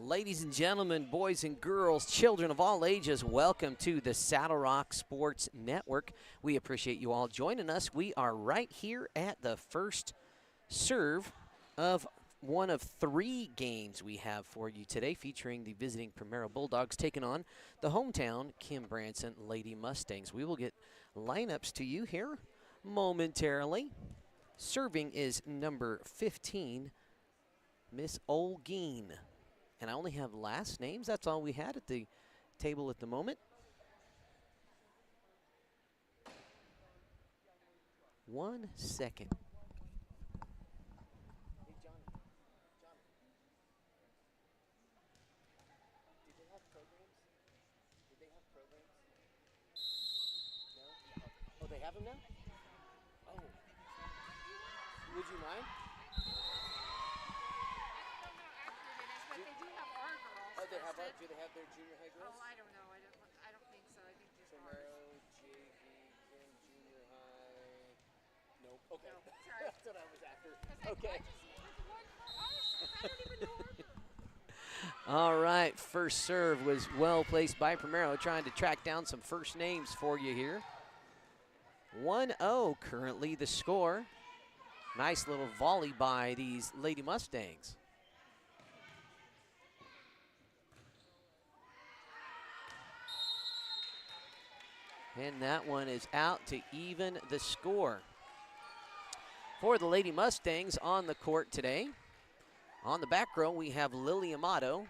Ladies and gentlemen, boys and girls, children of all ages, welcome to the Saddle Rock Sports Network. We appreciate you all joining us. We are right here at the first serve of one of 3 games we have for you today, featuring the visiting Primero Bulldogs taking on the hometown Kim Branson Lady Mustangs. We will get lineups to you here momentarily. Serving is number 15, Miss Olguin. And I only have last names. That's all we had at the table at the moment. One second. Hey, Johnny. Did they have programs? No? Oh, they have them now? Oh. Would you mind? But they do have our girls. Oh, do they have their junior high girls? Oh, I don't know. I don't think so. I think just Primero, ours. JV, Kim Junior High. Nope. Okay. No, sorry. That's what I was after. Okay. Okay. I don't even know our girls. All right. First serve was well placed by Primero, trying to track down some first names for you here. 1-0 currently the score. Nice little volley by these Lady Mustangs. And that one is out to even the score. For the Lady Mustangs on the court today, on the back row we have Lily Amato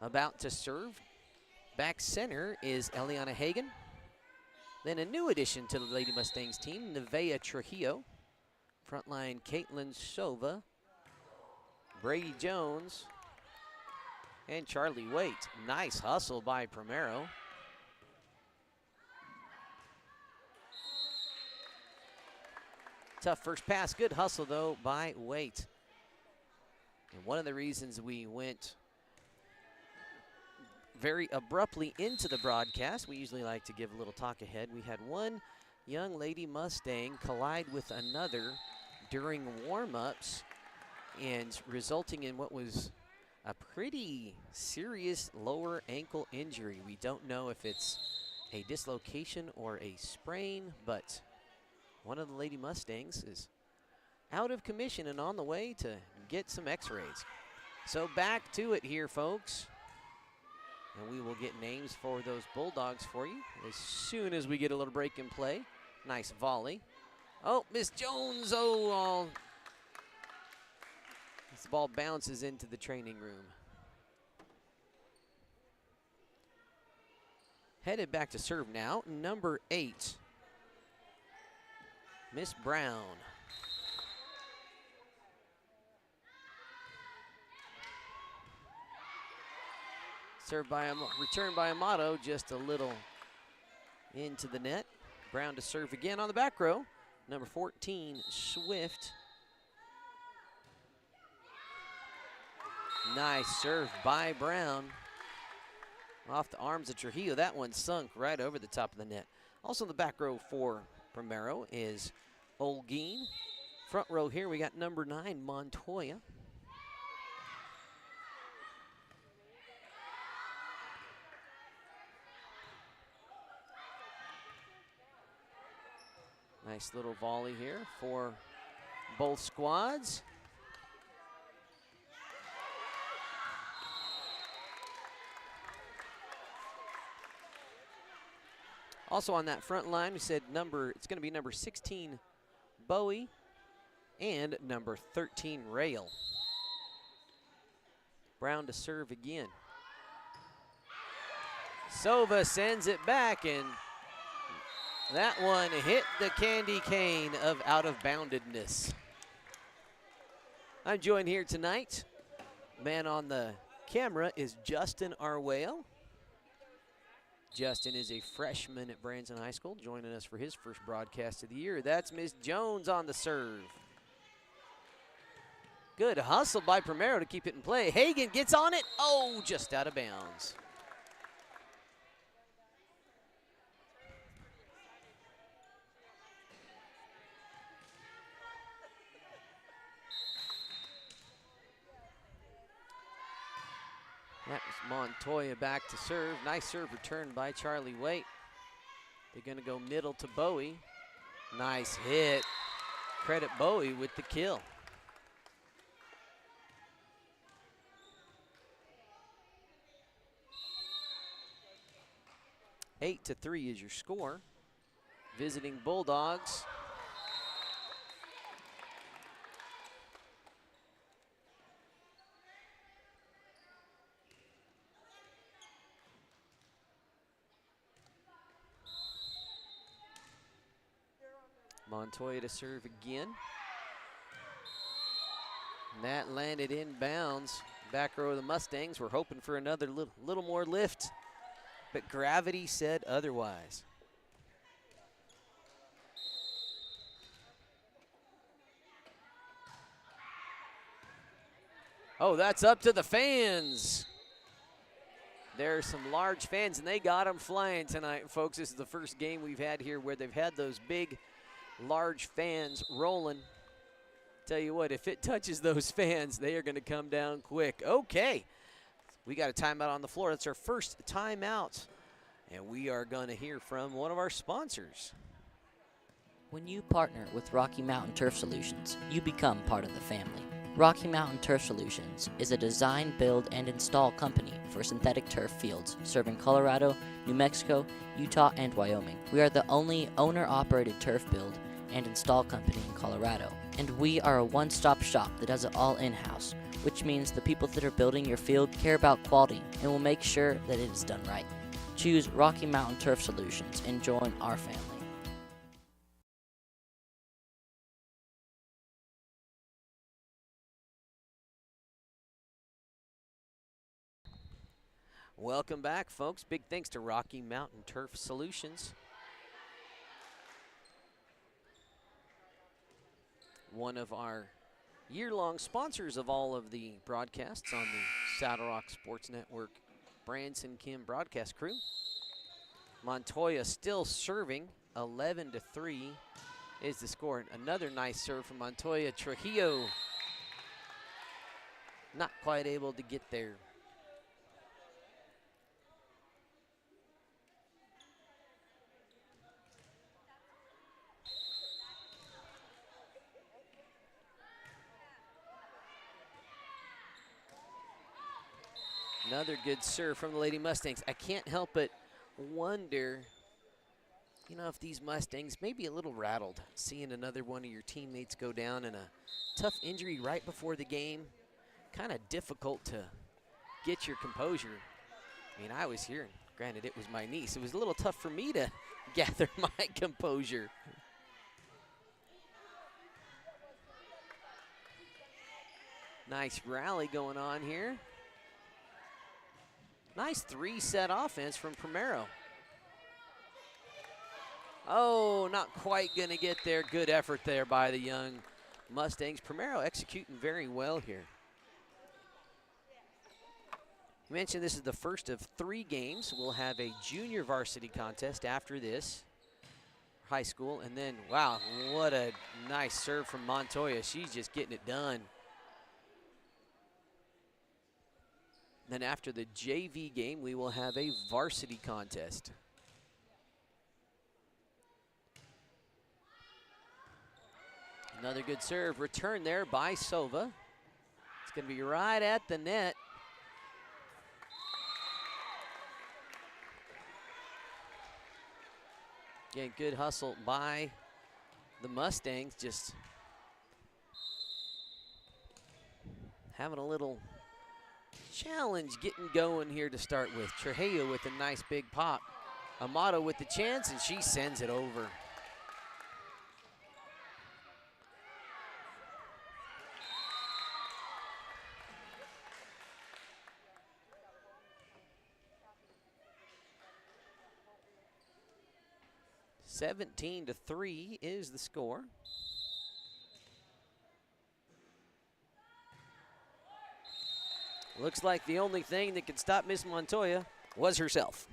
about to serve. Back center is Eliana Hagan. Then a new addition to the Lady Mustangs team, Nevaeh Trujillo. Frontline Caitlin Sova, Brady Jones, and Charlie Waite. Nice hustle by Primero. Tough first pass, good hustle though by Waite. And one of the reasons we went very abruptly into the broadcast, we usually like to give a little talk ahead. We had one young Lady Mustang collide with another during warm-ups, and resulting in what was a pretty serious lower ankle injury. We don't know if it's a dislocation or a sprain, but one of the Lady Mustangs is out of commission and on the way to get some x-rays. So back to it here, folks. And we will get names for those Bulldogs for you as soon as we get a little break in play. Nice volley. Oh, Miss Jones, this ball bounces into the training room. Headed back to serve now, number 8. Miss Brown. Served by returned by Amato, just a little into the net. Brown to serve again on the back row. Number 14, Swift. Nice serve by Brown. Off the arms of Trujillo. That one sunk right over the top of the net. Also in the back row for Primero is Olguin. Front row here, we got number 9, Montoya. Nice little volley here for both squads. Also on that front line, we said it's going to be number 16, Bowie, and number 13, Rail. Brown to serve again. Sova sends it back, and that one hit the candy cane of out-of-boundedness. I'm joined here tonight. Man on the camera is Justin Arwale. Justin is a freshman at Branson High School, joining us for his first broadcast of the year. That's Miss Jones on the serve. Good hustle by Primero to keep it in play. Hagan gets on it. Oh, just out of bounds. That was Montoya back to serve. Nice serve return by Charlie Waite. They're going to go middle to Bowie. Nice hit. Credit Bowie with the kill. 8-3 is your score. Visiting Bulldogs. Montoya to serve again. And that landed in bounds. Back row of the Mustangs were hoping for another little more lift, but gravity said otherwise. Oh, that's up to the fans. There are some large fans, and they got them flying tonight, folks. This is the first game we've had here where they've had those big, large fans rolling. Tell you what, if it touches those fans, they are going to come down quick. Okay, we got a timeout on the floor. That's our first timeout, and we are going to hear from one of our sponsors. When you partner with Rocky Mountain Turf Solutions, you become part of the family. Rocky Mountain Turf Solutions is a design, build, and install company for synthetic turf fields serving Colorado, New Mexico, Utah, and Wyoming. We are the only owner-operated turf build and install company in Colorado, and we are a one-stop shop that does it all in-house, which means the people that are building your field care about quality and will make sure that it is done right. Choose Rocky Mountain Turf Solutions and join our family. Welcome back, folks. Big thanks to Rocky Mountain Turf Solutions. One of our year-long sponsors of all of the broadcasts on the Saddle Rock Sports Network Branson Kim broadcast crew. Montoya still serving. 11-3 is the score. Another nice serve from Montoya. Trujillo not quite able to get there. Another good serve from the Lady Mustangs. I can't help but wonder, you know, if these Mustangs may be a little rattled seeing another one of your teammates go down in a tough injury right before the game. Kind of difficult to get your composure. I mean, I was here, and granted it was my niece. It was a little tough for me to gather my composure. Nice rally going on here. Nice three-set offense from Primero. Oh, not quite going to get there. Good effort there by the young Mustangs. Primero executing very well here. You mentioned this is the first of 3 games. We'll have a junior varsity contest after this, high school. And then, wow, what a nice serve from Montoya. She's just getting it done. Then after the JV game, we will have a varsity contest. Another good serve return there by Sova. It's going to be right at the net. Again, good hustle by the Mustangs. Just having a little challenge getting going here to start with. Trujillo with a nice big pop. Amato with the chance, and she sends it over. (17-3) is the score. Looks like the only thing that could stop Miss Montoya was herself.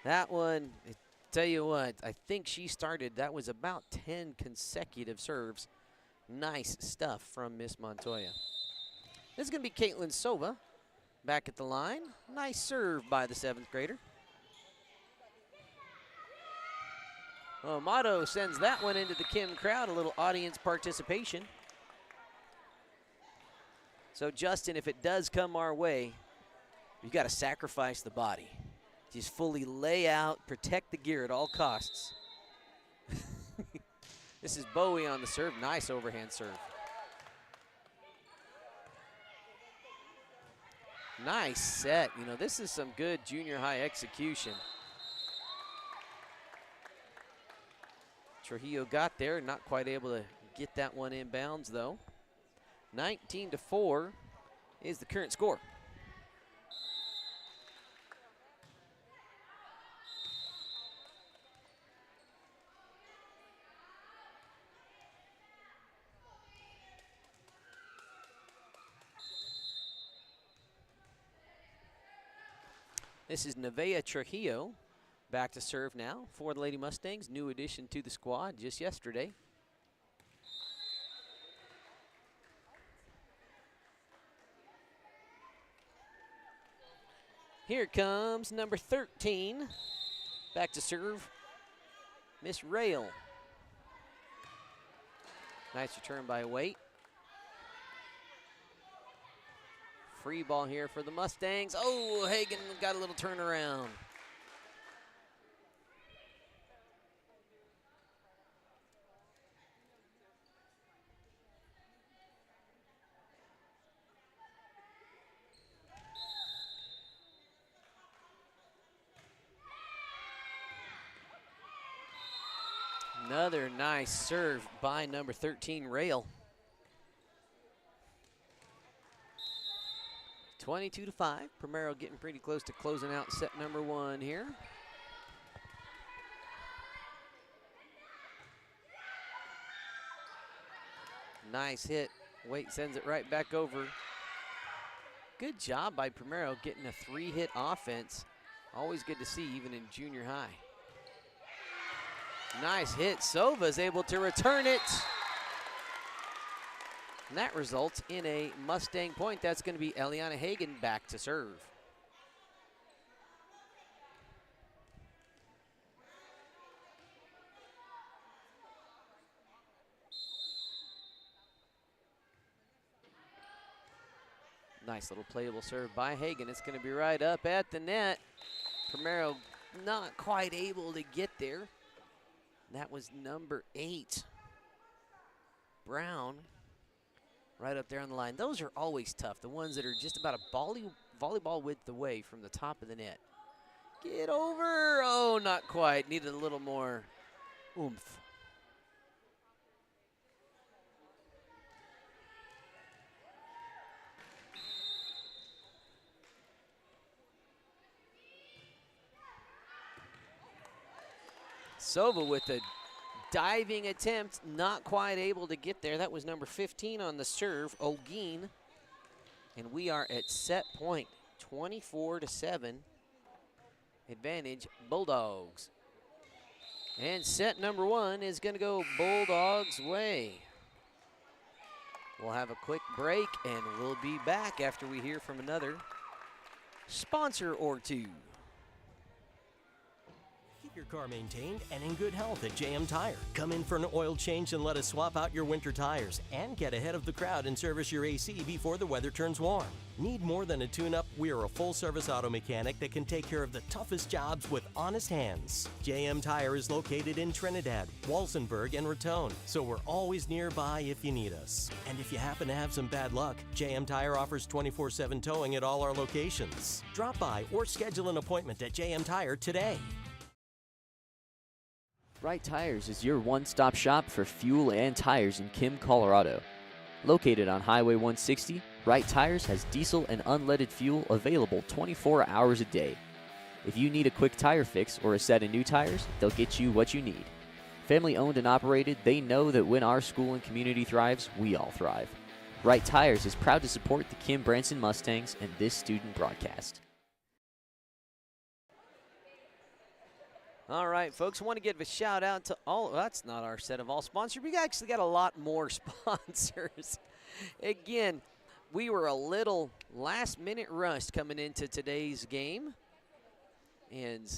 That one, I tell you what, I think she started, that was about 10 consecutive serves. Nice stuff from Miss Montoya. This is going to be Caitlin Sova Back at the line. Nice serve by the 7th grader. Amato sends that one into the Kim crowd, a little audience participation. So Justin, if it does come our way, you got to sacrifice the body. Just fully lay out, protect the gear at all costs. This is Bowie on the serve. Nice overhand serve. Nice set. You know, this is some good junior high execution. Trujillo got there, not quite able to get that one in bounds though. 19-4 is the current score. This is Nevaeh Trujillo back to serve now for the Lady Mustangs. New addition to the squad just yesterday. Here comes number 13. Back to serve, Miss Rail. Nice return by Waite. Free ball here for the Mustangs. Oh, Hagan got a little turnaround. Another nice serve by number 13, Rail. 22-5. Primero getting pretty close to closing out set number 1 here. Nice hit. Waite sends it right back over. Good job by Primero getting a 3-hit offense. Always good to see, even in junior high. Nice hit. Sova's able to return it. And that results in a Mustang point. That's going to be Eliana Hagan back to serve. Nice little playable serve by Hagan. It's going to be right up at the net. Primero not quite able to get there. That was number 8, Brown, right up there on the line. Those are always tough, the ones that are just about a volleyball width away from the top of the net. Get over. Oh, not quite. Needed a little more oomph. Sova with a diving attempt, not quite able to get there. That was number 15 on the serve, Ogin. And we are at set point, 24-7. Advantage, Bulldogs. And set number 1 is going to go Bulldogs' way. We'll have a quick break, and we'll be back after we hear from another sponsor or two. Keep your car maintained and in good health at JM Tire. Come in for an oil change and let us swap out your winter tires and get ahead of the crowd and service your AC before the weather turns warm. Need more than a tune-up? We are a full-service auto mechanic that can take care of the toughest jobs with honest hands. JM Tire is located in Trinidad, Walsenburg, and Raton, so we're always nearby if you need us. And if you happen to have some bad luck, JM Tire offers 24/7 towing at all our locations. Drop by or schedule an appointment at JM Tire today. Right Tires is your one-stop shop for fuel and tires in Kim, Colorado. Located on Highway 160, Right Tires has diesel and unleaded fuel available 24 hours a day. If you need a quick tire fix or a set of new tires, they'll get you what you need. Family owned and operated, they know that when our school and community thrives, we all thrive. Right Tires is proud to support the Kim Branson Mustangs and this student broadcast. All right, folks, I want to give a shout out to all, that's not our set of all sponsors. We actually got a lot more sponsors. Again, we were a little last-minute rushed coming into today's game. And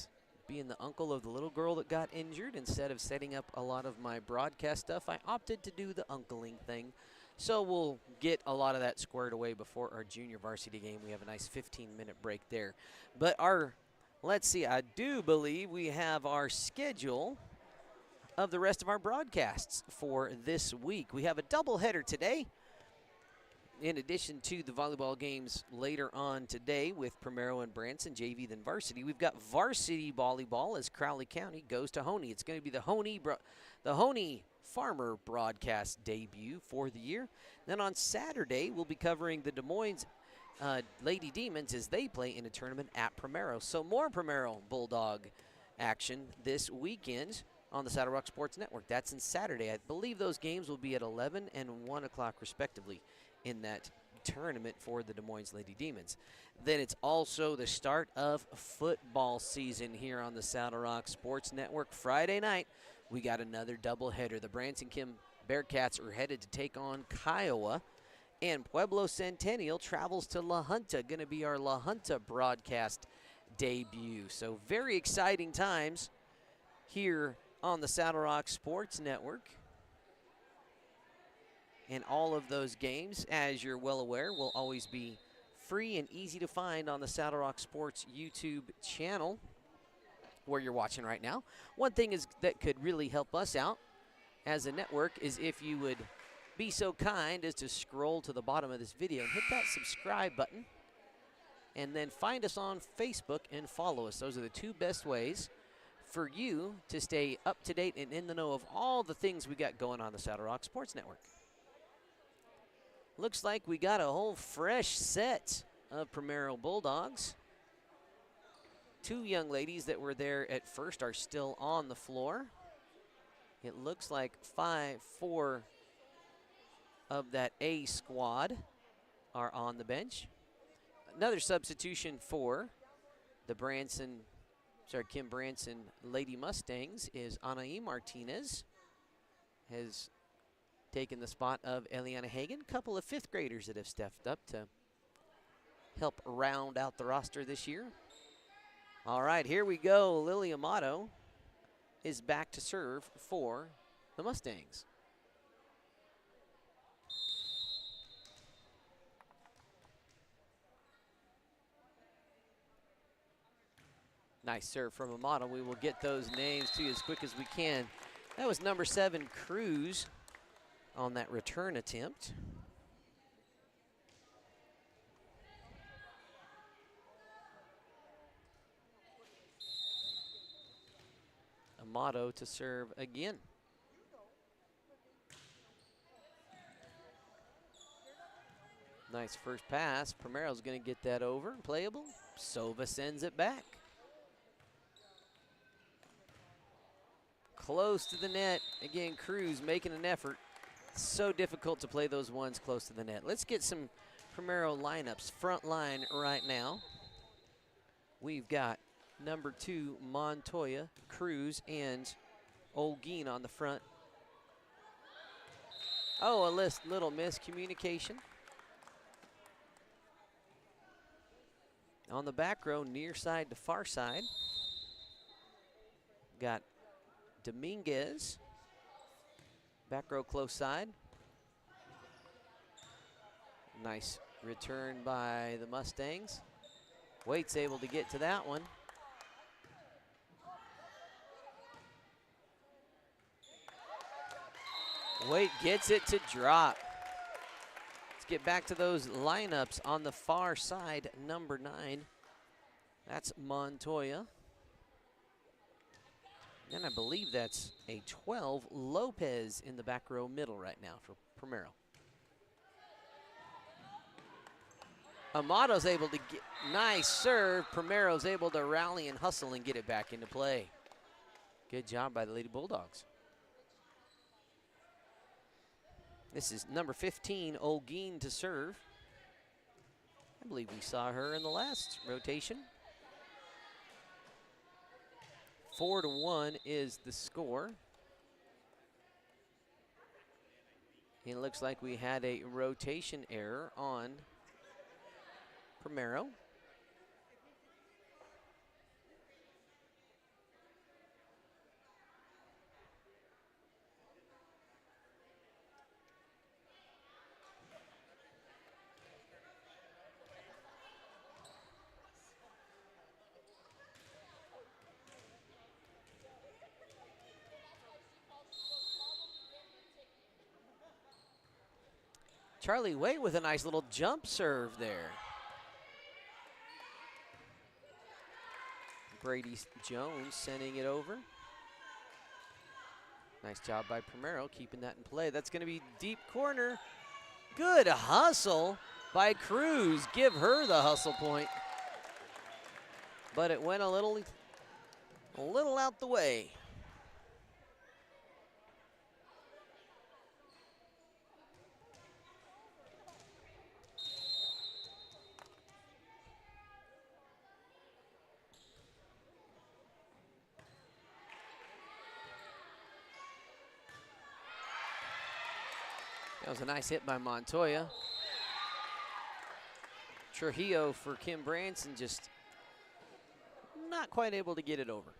being the uncle of the little girl that got injured, instead of setting up a lot of my broadcast stuff, I opted to do the uncling thing. So we'll get a lot of that squared away before our junior varsity game. We have a nice 15-minute break there. But let's see, I do believe we have our schedule of the rest of our broadcasts for this week. We have a doubleheader today, in addition to the volleyball games later on today with Primero and Branson, JV then varsity. We've got varsity volleyball as Crowley County goes to Honey. It's going to be the Honey Farmer broadcast debut for the year. Then on Saturday, we'll be covering the Des Moines Lady Demons as they play in a tournament at Primero. So more Primero Bulldog action this weekend on the Saddle Rock Sports Network. That's on Saturday. I believe those games will be at 11 and 1 o'clock respectively in that tournament for the Des Moines Lady Demons. Then it's also the start of football season here on the Saddle Rock Sports Network. Friday night, we got another doubleheader. The Branson Kim Bearcats are headed to take on Kiowa, and Pueblo Centennial travels to La Junta. Going to be our La Junta broadcast debut. So very exciting times here on the Saddle Rock Sports Network. And all of those games, as you're well aware, will always be free and easy to find on the Saddle Rock Sports YouTube channel where you're watching right now. One thing is that could really help us out as a network is if you would be so kind as to scroll to the bottom of this video and hit that subscribe button, and then find us on Facebook and follow us. Those are the two best ways for you to stay up to date and in the know of all the things we got going on the Saddle Rock Sports Network. Looks like we got a whole fresh set of Primero Bulldogs. Two young ladies that were there at first are still on the floor. It looks like 4 of that A squad are on the bench. Another substitution for the Kim Branson Lady Mustangs is Anaí Martinez. Has taken the spot of Eliana Hagan. A couple of 5th graders that have stepped up to help round out the roster this year. All right, here we go. Lily Amato is back to serve for the Mustangs. Nice serve from Amato. We will get those names to you as quick as we can. That was number 7, Cruz, on that return attempt. Amato to serve again. Nice first pass. Primero's going to get that over. Playable. Sova sends it back. Close to the net. Again, Cruz making an effort. So difficult to play those ones close to the net. Let's get some Primero lineups. Front line right now. We've got number 2, Montoya, Cruz, and Olguin on the front. Oh, a little miscommunication. On the back row, near side to far side, got Dominguez. Back row close side. Nice return by the Mustangs. Waite's able to get to that one. Waite gets it to drop. Let's get back to those lineups on the far side. Number 9, that's Montoya. And I believe that's a 12, Lopez in the back row middle right now for Primero. Amato's able to get, nice serve. Primero's able to rally and hustle and get it back into play. Good job by the Lady Bulldogs. This is number 15, Olguin to serve. I believe we saw her in the last rotation. 4-1 is the score. It looks like we had a rotation error on Primero. Charlie Way with a nice little jump serve there. Brady Jones sending it over. Nice job by Primero keeping that in play. That's going to be deep corner. Good hustle by Cruz. Give her the hustle point. But it went a little out the way. That was a nice hit by Montoya. Trujillo for Kim Branson, just not quite able to get it over.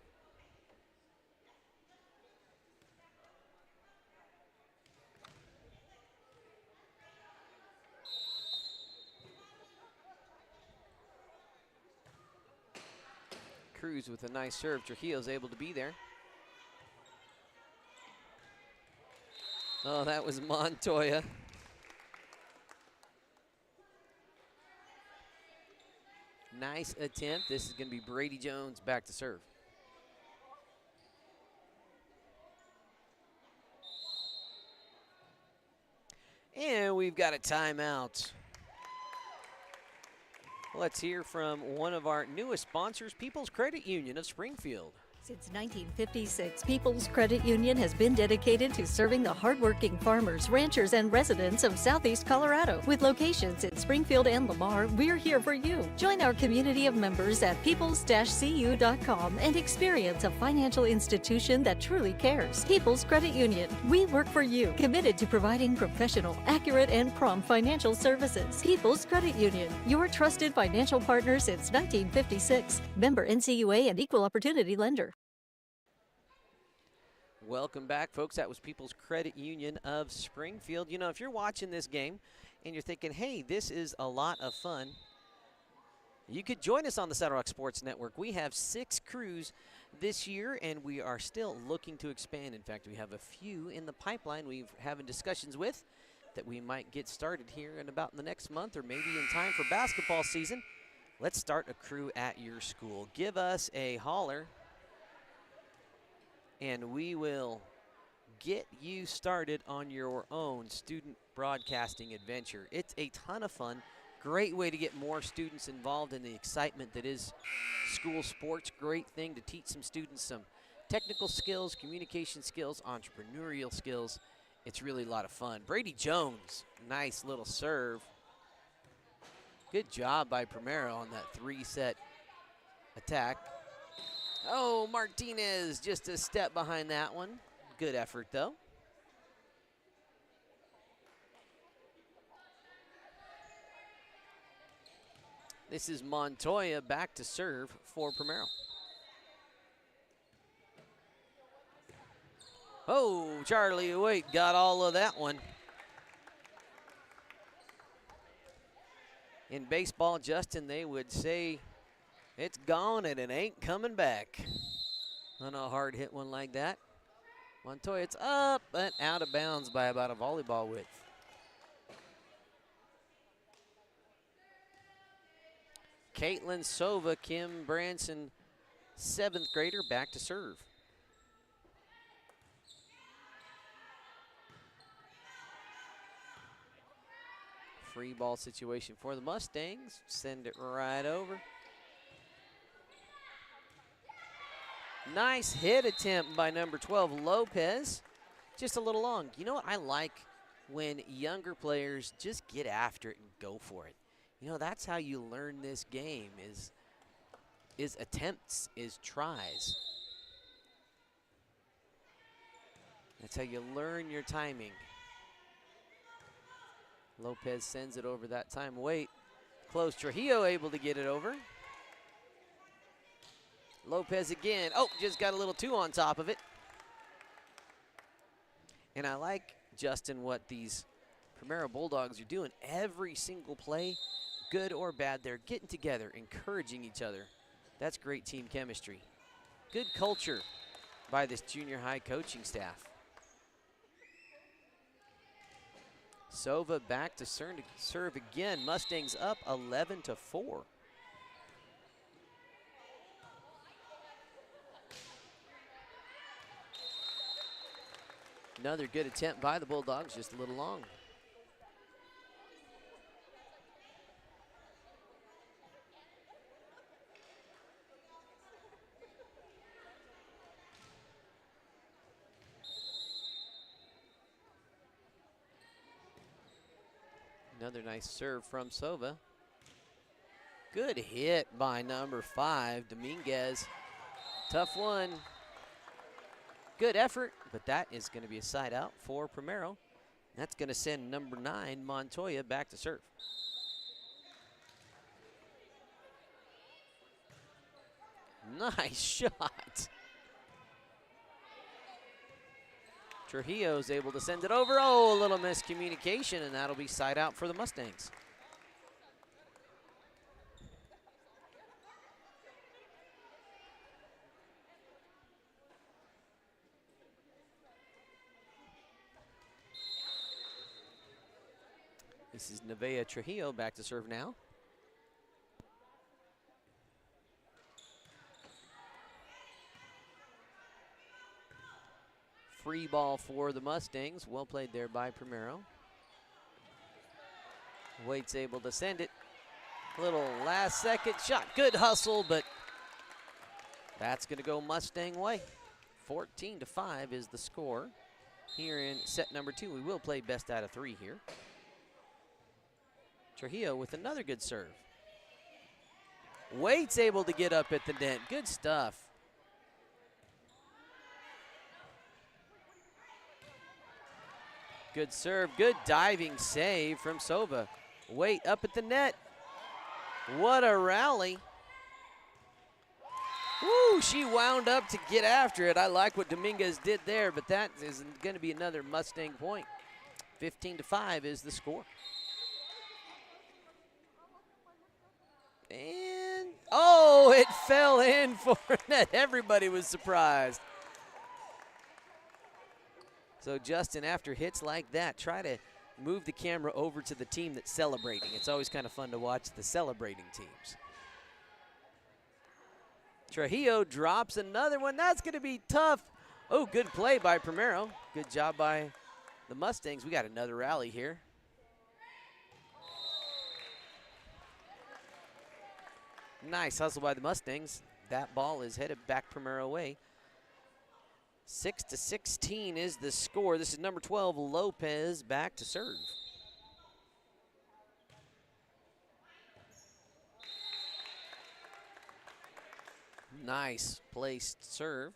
Cruz with a nice serve. Trujillo's able to be there. Oh, that was Montoya. Nice attempt. This is going to be Brady Jones back to serve. And we've got a timeout. Let's hear from one of our newest sponsors, People's Credit Union of Springfield. Since 1956, People's Credit Union has been dedicated to serving the hardworking farmers, ranchers, and residents of Southeast Colorado. With locations in Springfield and Lamar, we're here for you. Join our community of members at peoples-cu.com and experience a financial institution that truly cares. People's Credit Union. We work for you, committed to providing professional, accurate, and prompt financial services. People's Credit Union, your trusted financial partner since 1956. Member NCUA and Equal Opportunity Lender. Welcome back, folks. That was People's Credit Union of Springfield. You know, if you're watching this game and you're thinking, hey, this is a lot of fun, you could join us on the Saddle Rock Sports Network. We have 6 crews this year, and we are still looking to expand. In fact, we have a few in the pipeline we've having discussions with that we might get started here in about the next month or maybe in time for basketball season. Let's start a crew at your school. Give us a holler, and we will get you started on your own student broadcasting adventure. It's a ton of fun. Great way to get more students involved in the excitement that is school sports. Great thing to teach some students some technical skills, communication skills, entrepreneurial skills. It's really a lot of fun. Brady Jones, nice little serve. Good job by Primero on that 3-set attack. Oh, Martinez just a step behind that one. Good effort, though. This is Montoya back to serve for Primero. Oh, Charlie Waite got all of that one. In baseball, Justin, they would say it's gone and it ain't coming back on a hard hit one like that. Montoya, it's up and out of bounds by about a volleyball width. Caitlin Sova, Kim Branson, 7th grader, back to serve. Free ball situation for the Mustangs. Send it right over. Nice hit attempt by number 12, Lopez. Just a little long. You know what I like? When younger players just get after it and go for it. You know, that's how you learn this game is attempts, is tries. That's how you learn your timing. Lopez sends it over that time. Wait, close. Trujillo able to get it over. Lopez again. Oh, just got a little too on top of it. And I like, Justin, what these Primero Bulldogs are doing. Every single play, good or bad, they're getting together, encouraging each other. That's great team chemistry. Good culture by this junior high coaching staff. Sova back to serve again. Mustangs up 11-4. Another good attempt by the Bulldogs, just a little long. Another nice serve from Sova. Good hit by number 5, Dominguez. Tough one. Good effort, but that is going to be a side out for Primero. That's going to send number 9, Montoya, back to serve. Nice shot. Trujillo's able to send it over. Oh, a little miscommunication, and that'll be side out for the Mustangs. This is Nevaeh Trujillo back to serve now. Free ball for the Mustangs. Well played there by Primero. Waite's able to send it. Little last second shot. Good hustle, but that's going to go Mustang way. 14-5 is the score here in set number 2. We will play best out of 3 here. Trujillo with another good serve. Waite's able to get up at the net. Good stuff. Good serve, good diving save from Sova. Waite up at the net. What a rally. Woo, she wound up to get after it. I like what Dominguez did there, but that is going to be another Mustang point. 15-5 is the score. And, oh, it fell in for net. Everybody was surprised. So, Justin, after hits like that, try to move the camera over to the team that's celebrating. It's always kind of fun to watch the celebrating teams. Trujillo drops another one. That's going to be tough. Oh, good play by Primero. Good job by the Mustangs. We got another rally here. Nice hustle by the Mustangs. That ball is headed back Primero way. 6-16 is the score. This is number 12, Lopez, back to serve. Nice placed serve.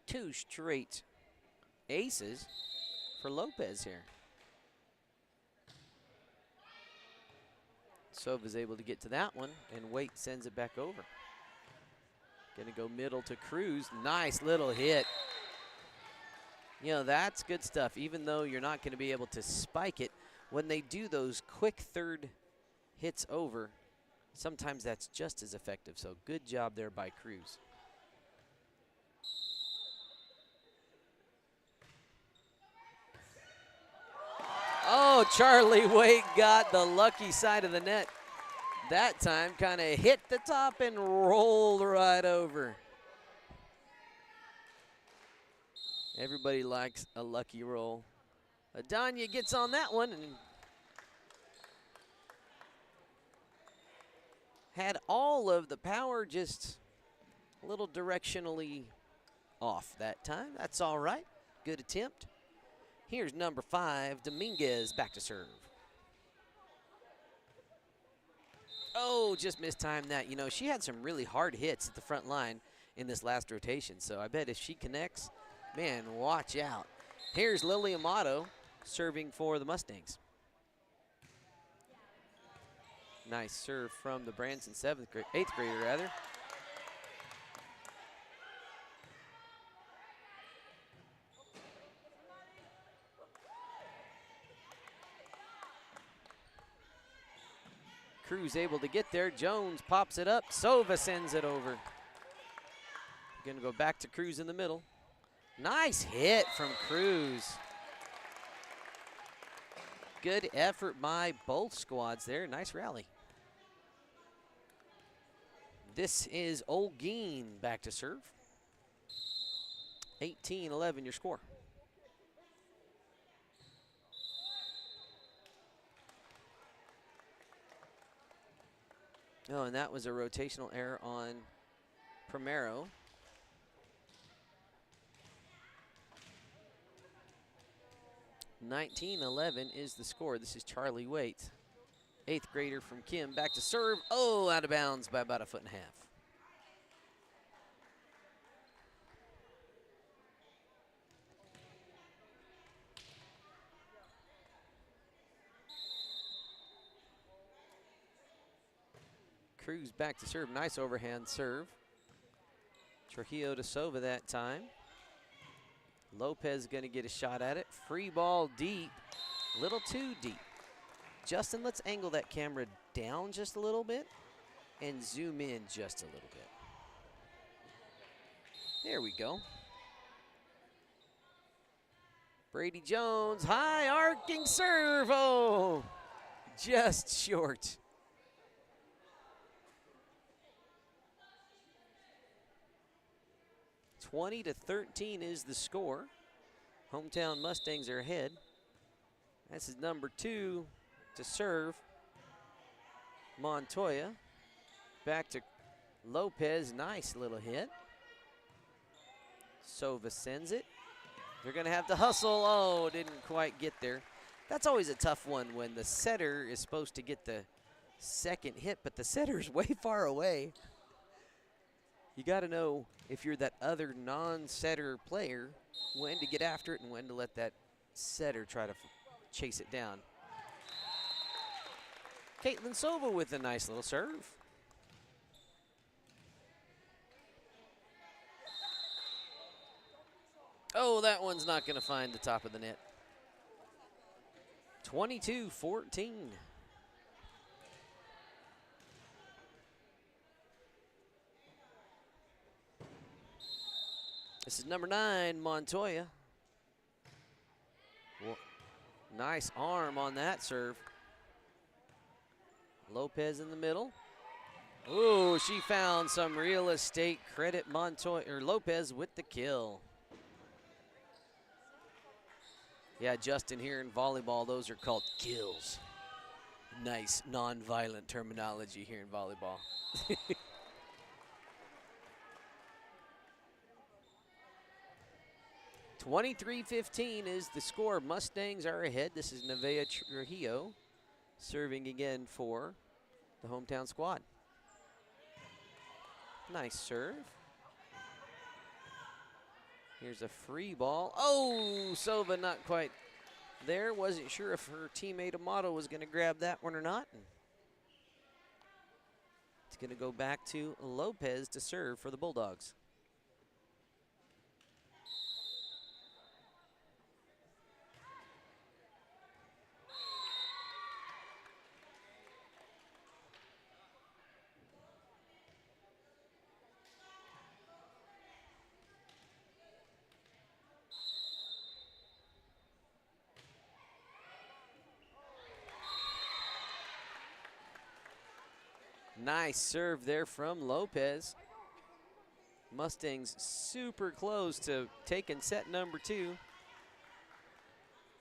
Two straight aces for Lopez here. Sova's able to get to that one, and Waite sends it back over. Gonna go middle to Cruz. Nice little hit. You know, that's good stuff. Even though you're not gonna be able to spike it, when they do those quick third hits over, sometimes that's just as effective. So good job there by Cruz. Oh, Charlie Waite got the lucky side of the net. That time kind of hit the top and rolled right over. Everybody likes a lucky roll. Adanya gets on that one and had all of the power, just a little directionally off that time. That's all right. Good attempt. Here's number 5, Dominguez, back to serve. Oh, just mistimed that. You know, she had some really hard hits at the front line in this last rotation, so I bet if she connects, man, watch out. Here's Lily Amato serving for the Mustangs. Nice serve from the Branson 8th grader, rather. Cruz able to get there. Jones pops it up. Sova sends it over. Going to go back to Cruz in the middle. Nice hit from Cruz. Good effort by both squads there. Nice rally. This is Olguin back to serve. 18-11 your score. Oh, and that was a rotational error on Primero. (19-11) is the score. This is Charlie Waite, 8th grader from Kim, back to serve. Oh, out of bounds by about 1.5 feet. Cruz back to serve. Nice overhand serve. Trujillo to Sova that time. Lopez going to get a shot at it. Free ball deep. A little too deep. Justin, let's angle that camera down just a little bit and zoom in just a little bit. There we go. Brady Jones, high arcing serve. Oh, just short. (20-13) is the score. Hometown Mustangs are ahead. This is number 2 to serve. Montoya. Back to Lopez. Nice little hit. Sova sends it. They're going to have to hustle. Oh, didn't quite get there. That's always a tough one when the setter is supposed to get the second hit, but the setter's way far away. You got to know, if you're that other non-setter player, when to get after it and when to let that setter try to chase it down. Caitlin Sova with a nice little serve. Oh, that one's not going to find the top of the net. 22-14. This is number 9, Montoya. Nice arm on that serve. Lopez in the middle. Ooh, she found some real estate. Credit Montoya or Lopez with the kill. Yeah, Justin, here in volleyball, those are called kills. Nice non-violent terminology here in volleyball. 23-15 is the score. Mustangs are ahead. This is Nevaeh Trujillo serving again for the hometown squad. Nice serve. Here's a free ball. Oh, Sova not quite there. Wasn't sure if her teammate Amato was going to grab that one or not. It's going to go back to Lopez to serve for the Bulldogs. Nice serve there from Lopez. Mustangs super close to taking set number 2.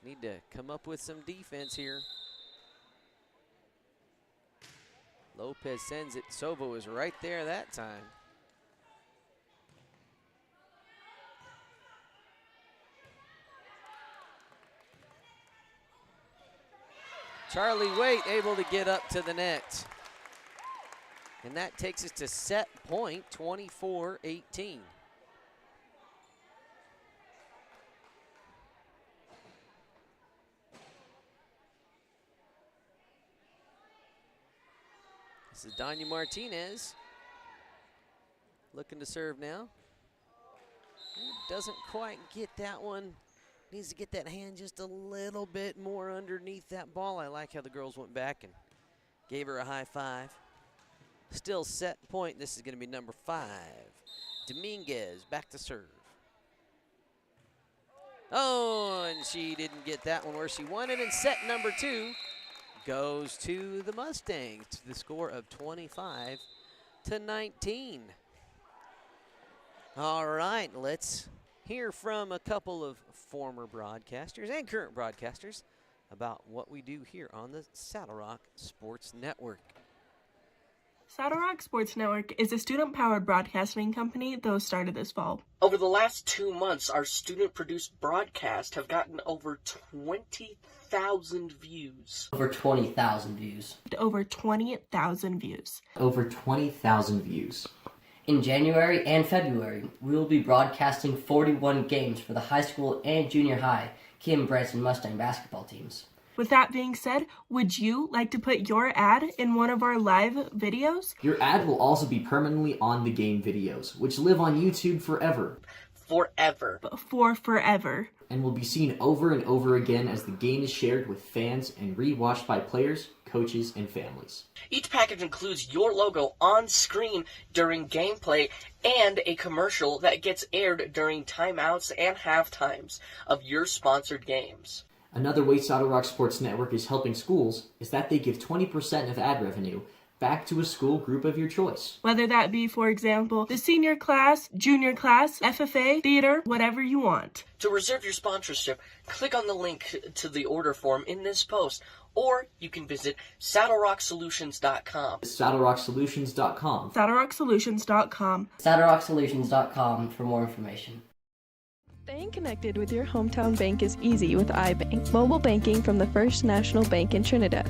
Need to come up with some defense here. Lopez sends it. Sova was right there that time. Charlie Waite able to get up to the net. And that takes us to set point, 24-18. This is Danya Martinez looking to serve now. Doesn't quite get that one. Needs to get that hand just a little bit more underneath that ball. I like how the girls went back and gave her a high five. Still set point. This is going to be number 5. Dominguez back to serve. Oh, and she didn't get that one where she wanted. And set number 2 goes to the Mustangs to the score of 25-19. All right, let's hear from a couple of former broadcasters and current broadcasters about what we do here on the Saddle Rock Sports Network. Saddle Rock Sports Network is a student-powered broadcasting company that was started this fall. Over the last 2 months, our student-produced broadcasts have gotten over 20,000 views. Over 20,000 views. Over 20,000 views. Over 20,000 views. In January and February, we will be broadcasting 41 games for the high school and junior high Kim Branson Mustang basketball teams. With that being said, would you like to put your ad in one of our live videos? Your ad will also be permanently on the game videos, which live on YouTube forever. Forever. For forever. And will be seen over and over again as the game is shared with fans and rewatched by players, coaches, and families. Each package includes your logo on screen during gameplay and a commercial that gets aired during timeouts and half times of your sponsored games. Another way Saddle Rock Sports Network is helping schools is that they give 20% of ad revenue back to a school group of your choice. Whether that be, for example, the senior class, junior class, FFA, theater, whatever you want. To reserve your sponsorship, click on the link to the order form in this post, or you can visit saddlerocksolutions.com. SaddleRockSolutions.com. SaddleRockSolutions.com. SaddleRockSolutions.com for more information. Staying connected with your hometown bank is easy with iBank, mobile banking from the First National Bank in Trinidad.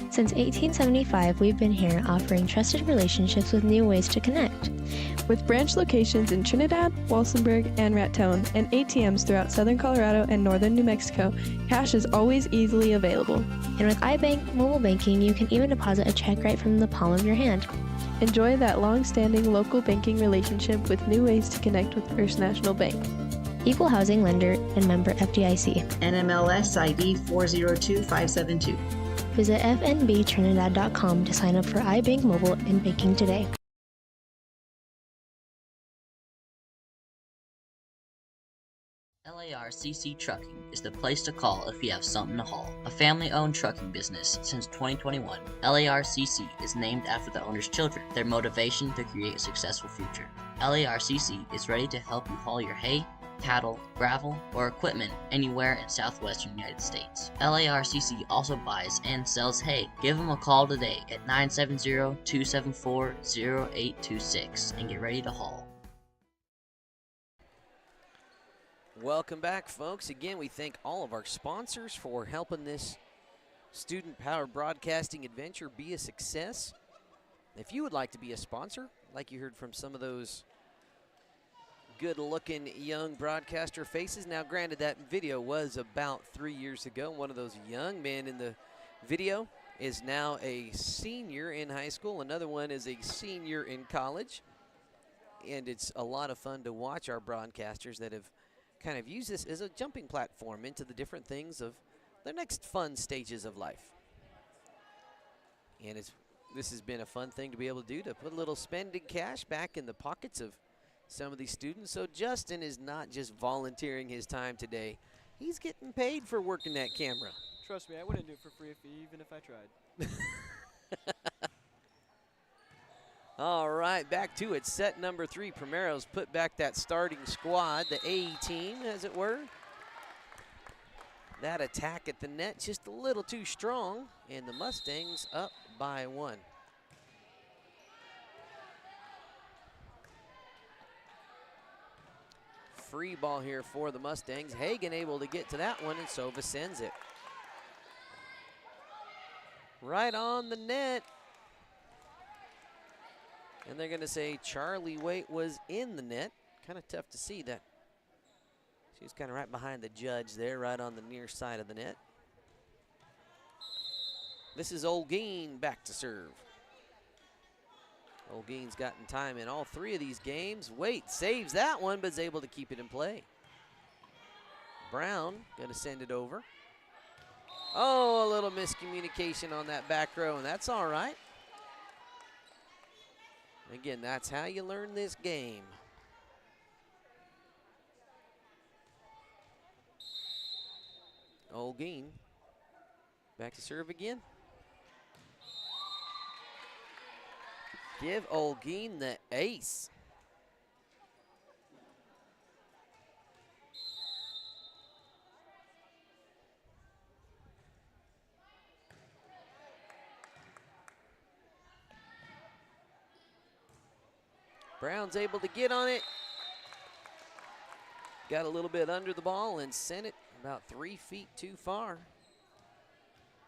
Since 1875, we've been here offering trusted relationships with new ways to connect. With branch locations in Trinidad, Walsenburg, and Raton, and ATMs throughout southern Colorado and northern New Mexico, cash is always easily available. And with iBank mobile banking, you can even deposit a check right from the palm of your hand. Enjoy that long-standing local banking relationship with new ways to connect with First National Bank. Equal housing lender and member FDIC. NMLS ID 402572. Visit fnbtrinidad.com to sign up for iBank Mobile and banking today. LARCC Trucking is the place to call if you have something to haul. A family-owned trucking business since 2021, LARCC is named after the owner's children, their motivation to create a successful future. LARCC is ready to help you haul your hay, cattle, gravel, or equipment anywhere in southwestern United States. LARCC also buys and sells hay. Give them a call today at 970-274-0826 and get ready to haul. Welcome back, folks. Again, we thank all of our sponsors for helping this student-powered broadcasting adventure be a success. If you would like to be a sponsor, like you heard from some of those good-looking young broadcaster faces. Now, granted, that video was about 3 years ago. One of those young men in the video is now a senior in high school. Another one is a senior in college. And it's a lot of fun to watch our broadcasters that have kind of used this as a jumping platform into the different things of their next fun stages of life. And this has been a fun thing to be able to do, to put a little spending cash back in the pockets of some of these students. So Justin is not just volunteering his time today. He's getting paid for working that camera. Trust me, I wouldn't do it for free even if I tried. All right, back to it. Set number 3. Primero's put back that starting squad, the A team, as it were. That attack at the net just a little too strong, and the Mustangs up by 1. Free ball here for the Mustangs. Hagan able to get to that one, and Sova sends it. Right on the net. And they're going to say Charlie Waite was in the net. Kind of tough to see that. She's kind of right behind the judge there, right on the near side of the net. This is Olguin back to serve. Olguin's gotten time in all 3 of these games. Waite saves that one, but is able to keep it in play. Brown going to send it over. Oh, a little miscommunication on that back row, and that's all right. Again, that's how you learn this game. Olguin back to serve again. Give Olguin the ace. Brown's able to get on it. Got a little bit under the ball and sent it about 3 feet too far.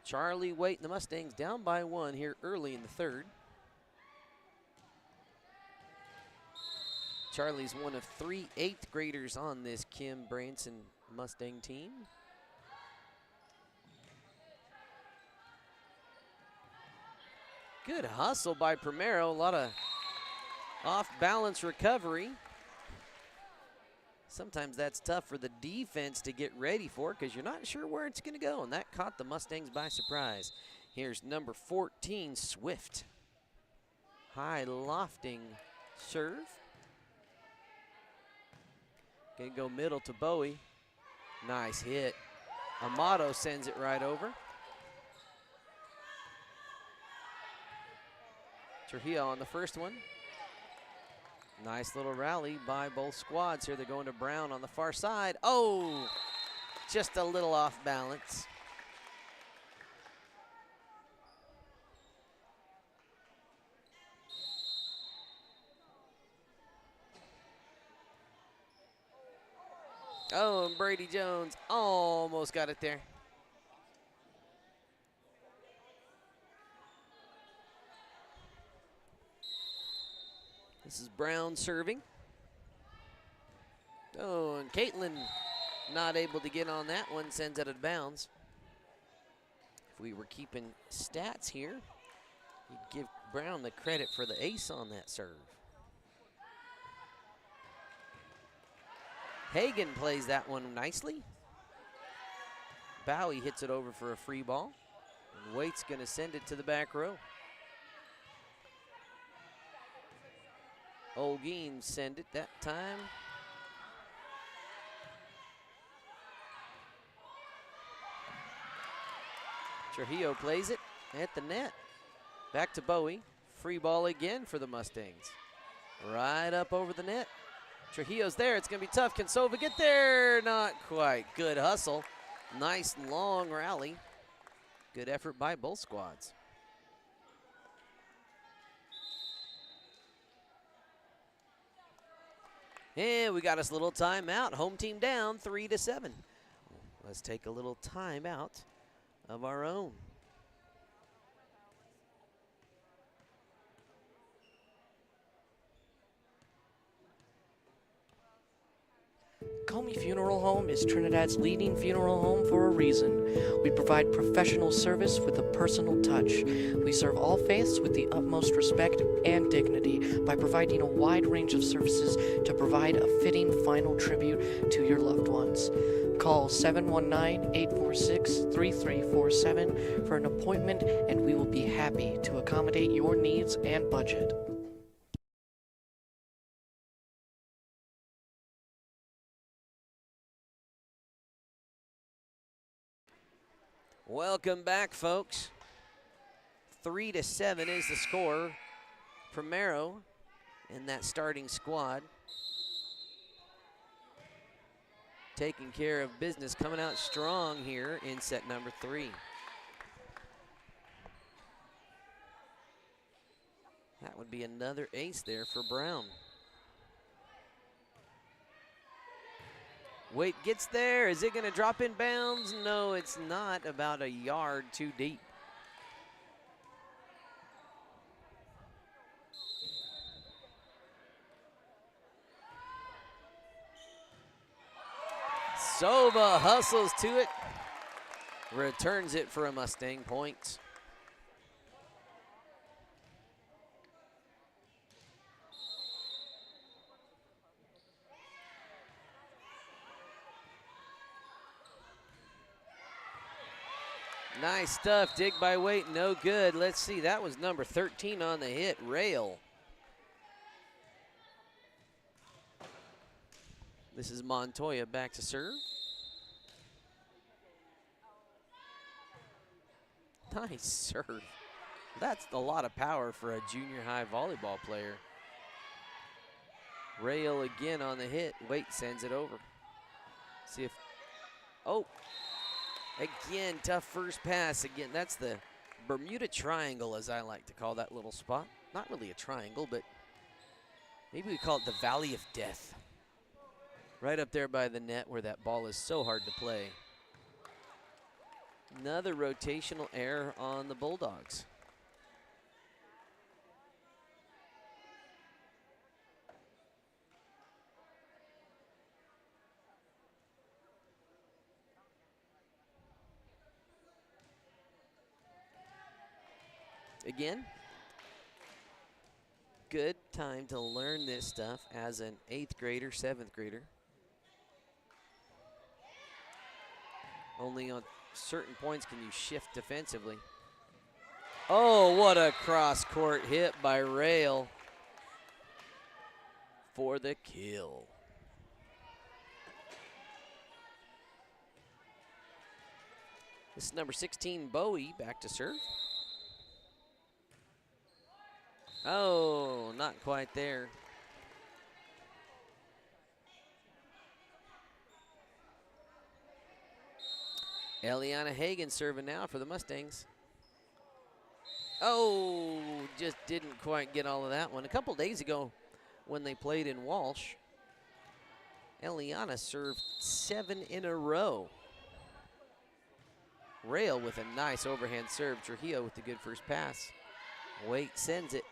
Charlie Waite and the Mustangs down by 1 here early in the 3rd. Charlie's one of 3 8th graders on this Kim Branson Mustang team. Good hustle by Primero, a lot of off-balance recovery. Sometimes that's tough for the defense to get ready for because you're not sure where it's going to go, and that caught the Mustangs by surprise. Here's number 14, Swift. High lofting serve. Gonna go middle to Bowie. Nice hit. Amato sends it right over. Trujillo on the first one. Nice little rally by both squads here. They're going to Brown on the far side. Oh, just a little off balance. Oh, and Brady Jones almost got it there. This is Brown serving. Oh, and Caitlin not able to get on that one, sends it out of bounds. If we were keeping stats here, you'd give Brown the credit for the ace on that serve. Hagan plays that one nicely. Bowie hits it over for a free ball. And Waite's gonna send it to the back row. Olguin send it that time. Trujillo plays it at the net. Back to Bowie. Free ball again for the Mustangs. Right up over the net. Trujillo's there. It's going to be tough. Can Sova get there? Not quite. Good hustle. Nice long rally. Good effort by both squads. And we got us a little timeout. Home team down 3-7. Let's take a little timeout of our own. Comey Funeral Home is Trinidad's leading funeral home for a reason. We provide professional service with a personal touch. We serve all faiths with the utmost respect and dignity by providing a wide range of services to provide a fitting final tribute to your loved ones. Call 719-846-3347 for an appointment, and we will be happy to accommodate your needs and budget. Welcome back, folks. 3-7 is the score. Primero in that starting squad taking care of business, coming out strong here in set number 3. That would be another ace there for Brown. Waite gets there. Is it going to drop in bounds? No, it's not. About a yard too deep. Sova hustles to it, returns it for a Mustang point. Nice stuff, dig by Waite, no good. Let's see, that was number 13 on the hit, Rail. This is Montoya back to serve. Nice serve. That's a lot of power for a junior high volleyball player. Rail again on the hit. Waite sends it over. See if, oh, again, tough first pass. Again, that's the Bermuda Triangle, as I like to call that little spot. Not really a triangle, but maybe we call it the Valley of Death. Right up there by the net where that ball is so hard to play. Another rotational error on the Bulldogs. Again, good time to learn this stuff as an 8th grader, 7th grader. Only on certain points can you shift defensively. Oh, what a cross-court hit by Rail for the kill. This is number 16, Bowie, back to serve. Oh, not quite there. Eliana Hagan serving now for the Mustangs. Oh, just didn't quite get all of that one. A couple days ago when they played in Walsh, Eliana served 7 in a row. Rail with a nice overhand serve. Trujillo with the good first pass. Waite sends it.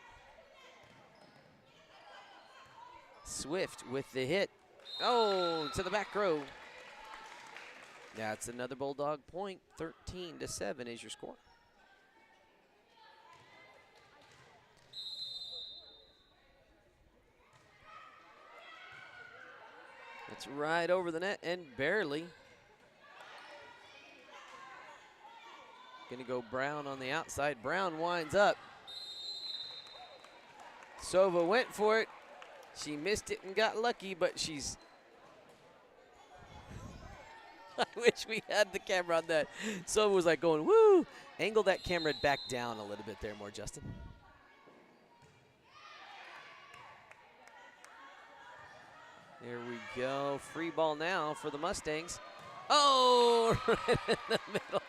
Swift with the hit. Oh, to the back row. That's another Bulldog point. 13-7 is your score. It's right over the net and barely. Gonna go Brown on the outside. Brown winds up. Sova went for it. She missed it and got lucky, but she's... I wish we had the camera on that. Sova was like going, woo! Angle that camera back down a little bit there more, Justin. There we go. Free ball now for the Mustangs. Oh, right in the middle.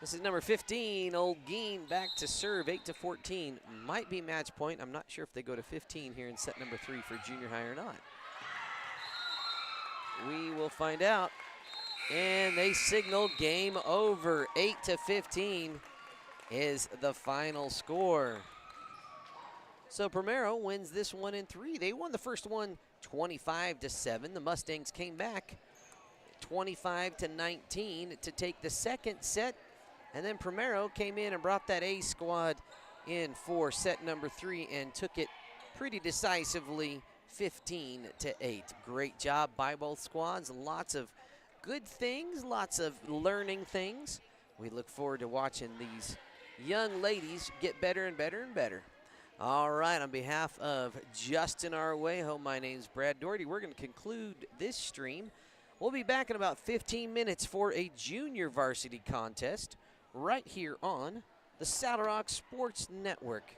This is number 15, Olguin, back to serve, 8-14. Might be match point. I'm not sure if they go to 15 here in set number 3 for junior high or not. We will find out. And they signal game over. 8-15 is the final score. So Primero wins this one in 3. They won the first one 25-7. The Mustangs came back 25-19 to take the second set. And then Primero came in and brought that A squad in for set number 3 and took it pretty decisively 15-8. Great job by both squads. Lots of good things, lots of learning things. We look forward to watching these young ladies get better and better and better. All right, on behalf of Justin Arwayho, my name's Brad Doherty. We're going to conclude this stream. We'll be back in about 15 minutes for a junior varsity contest right here on the Saddle Rock Sports Network.